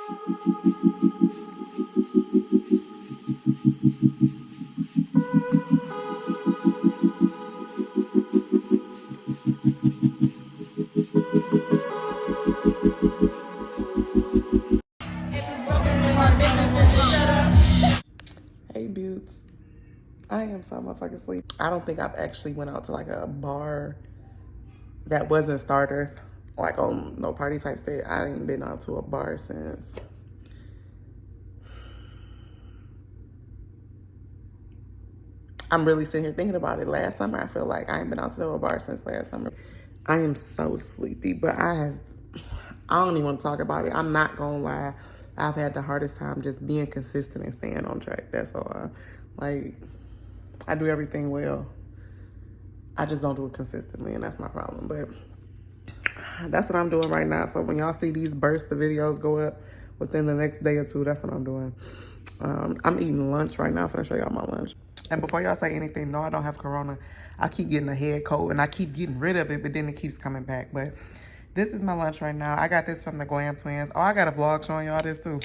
Hey Beaut, I am so motherfucking sleep. I don't think I've actually went out to like a bar that wasn't starters, like on no party type state. I ain't been out to a bar since I'm really sitting here thinking about it. Last summer, I feel like I ain't been out to a bar since last summer. I am so sleepy, but I don't even want to talk about it. I'm not gonna lie. I've had the hardest time just being consistent and staying on track. That's all. Like, I do everything well. I just don't do it consistently, and that's my problem. But that's what I'm doing right now. So when y'all see these bursts of videos go up within the next day or two, that's what I'm doing. I'm eating lunch right now. I'm gonna show y'all my lunch. And before y'all say anything, no, I don't have corona. I keep getting a head cold and I keep getting rid of it, but then it keeps coming back. But this is my lunch right now. I got this from the Glam Twins. Oh, I got a vlog showing y'all this too.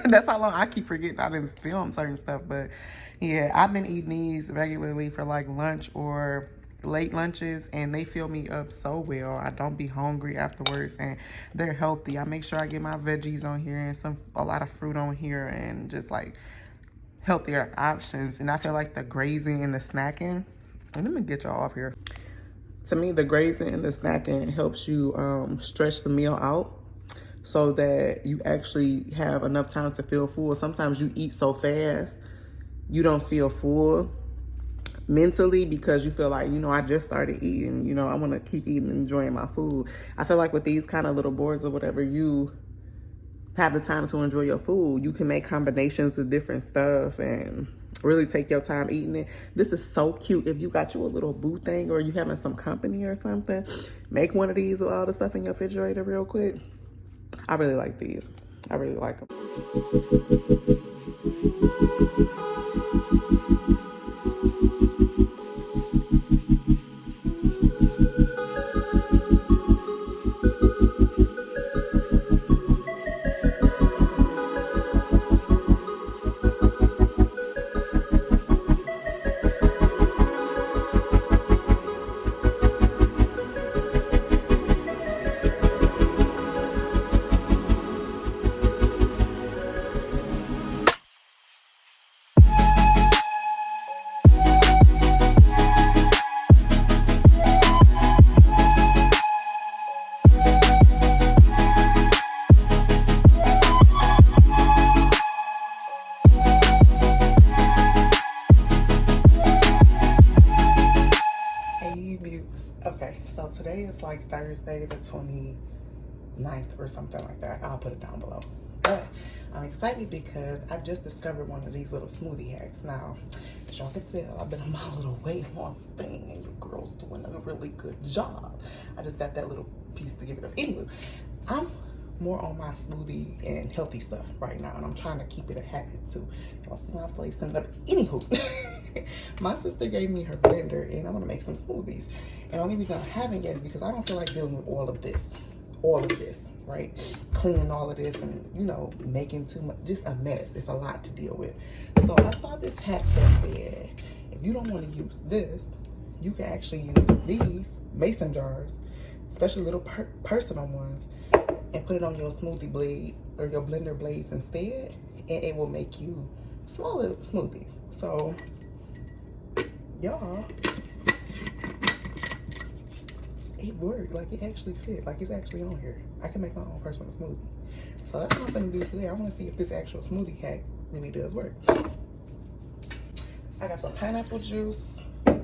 That's how long I keep forgetting I didn't film certain stuff. But yeah, I've been eating these regularly for like lunch or late lunches, and they fill me up so well. I don't be hungry afterwards, and they're healthy. I make sure I get my veggies on here and a lot of fruit on here, and just like healthier options. And I feel like the grazing and the snacking, and let me get y'all off here. To me, the grazing and the snacking helps you stretch the meal out so that you actually have enough time to feel full. Sometimes you eat so fast, you don't feel full mentally because you feel like, you know, I just started eating, you know, I want to keep eating and enjoying my food. I feel like with these kind of little boards or whatever, you have the time to enjoy your food. You can make combinations of different stuff and really take your time eating it. This is so cute. If you got you a little Beaut thing or you having some company or something, make one of these with all the stuff in your refrigerator real quick. I really like these. I really like them. Okay, so today is like Thursday the 29th or something like that. I'll put it down below. But I'm excited because I just discovered one of these little smoothie hacks. Now, as y'all can tell, I've been on my little weight loss thing, and your girl's doing a really good job. I just got that little piece to give it up. Anyway, I'm more on my smoothie and healthy stuff right now, and I'm trying to keep it a habit too. Y'all see my place and up. Anywho, my sister gave me her blender, and I'm gonna make some smoothies. And the only reason I haven't yet is because I don't feel like dealing with all of this, right? Cleaning all of this and, you know, making too much, just a mess. It's a lot to deal with. So I saw this hack that said, if you don't want to use this, you can actually use these mason jars, especially little personal ones, and put it on your smoothie blade or your blender blades instead, and it will make you smaller smoothies. So, y'all, it worked. Like, it actually fit. Like, it's actually on here. I can make my own personal smoothie. So that's what I'm gonna do today. I want to see if this actual smoothie hack really does work. I got some pineapple juice, and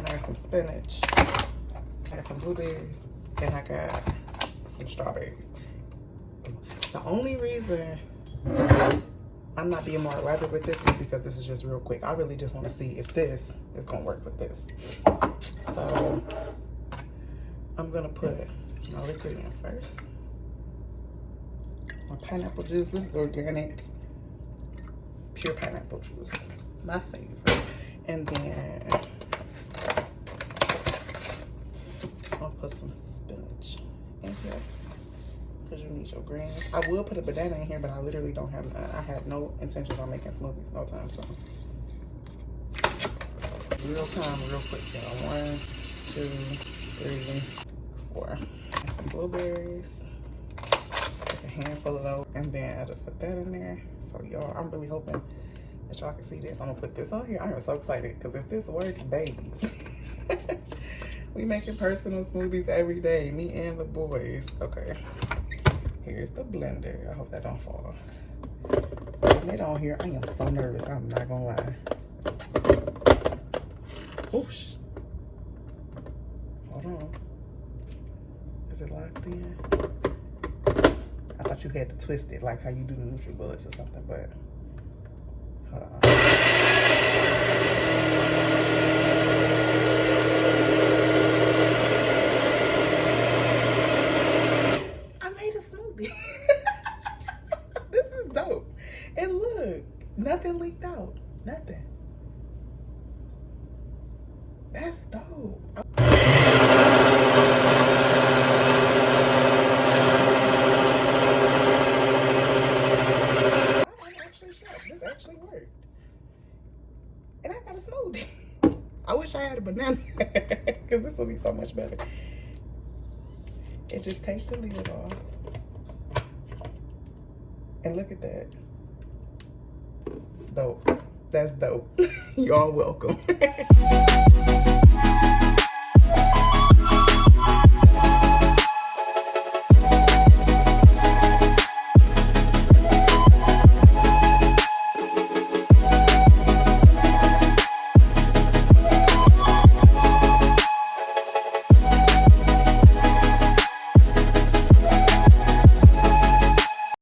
I got some spinach, I got some blueberries, and I got some strawberries. The only reason I'm not being more elaborate with this is because this is just real quick. I really just want to see if this is gonna work with this. So I'm gonna put my liquid in first. My pineapple juice. This is organic, pure pineapple juice, my favorite. And then I'll put some spinach in here because you need artificial greens. I would put a banana in here, but I literally don't have none. I had no intentions on making smoothies no time soon. Real time, real quick, y'all. 1, 2, 3, 4. Some blueberries. Take a handful of those, and then I just put that in there. So y'all, I'm really hoping that y'all can see this. I'm gonna put this on here. I am so excited because if this works, baby. We making personal smoothies every day, me and the boys. Okay, here's the blender. I hope that don't fall. Putting it on here. I am so nervous, I'm not gonna lie. Whoosh. Hold on. Is it locked in? I thought you had to twist it like how you do the NutriBullets or something, but hold on. I made a smoothie. This is dope. And look, nothing leaked out. Nothing. That's dope. This actually worked. And I got a smoothie. I wish I had a banana because this will be so much better. It just takes the lid off. And look at that. Dope. That's dope. Y'all welcome.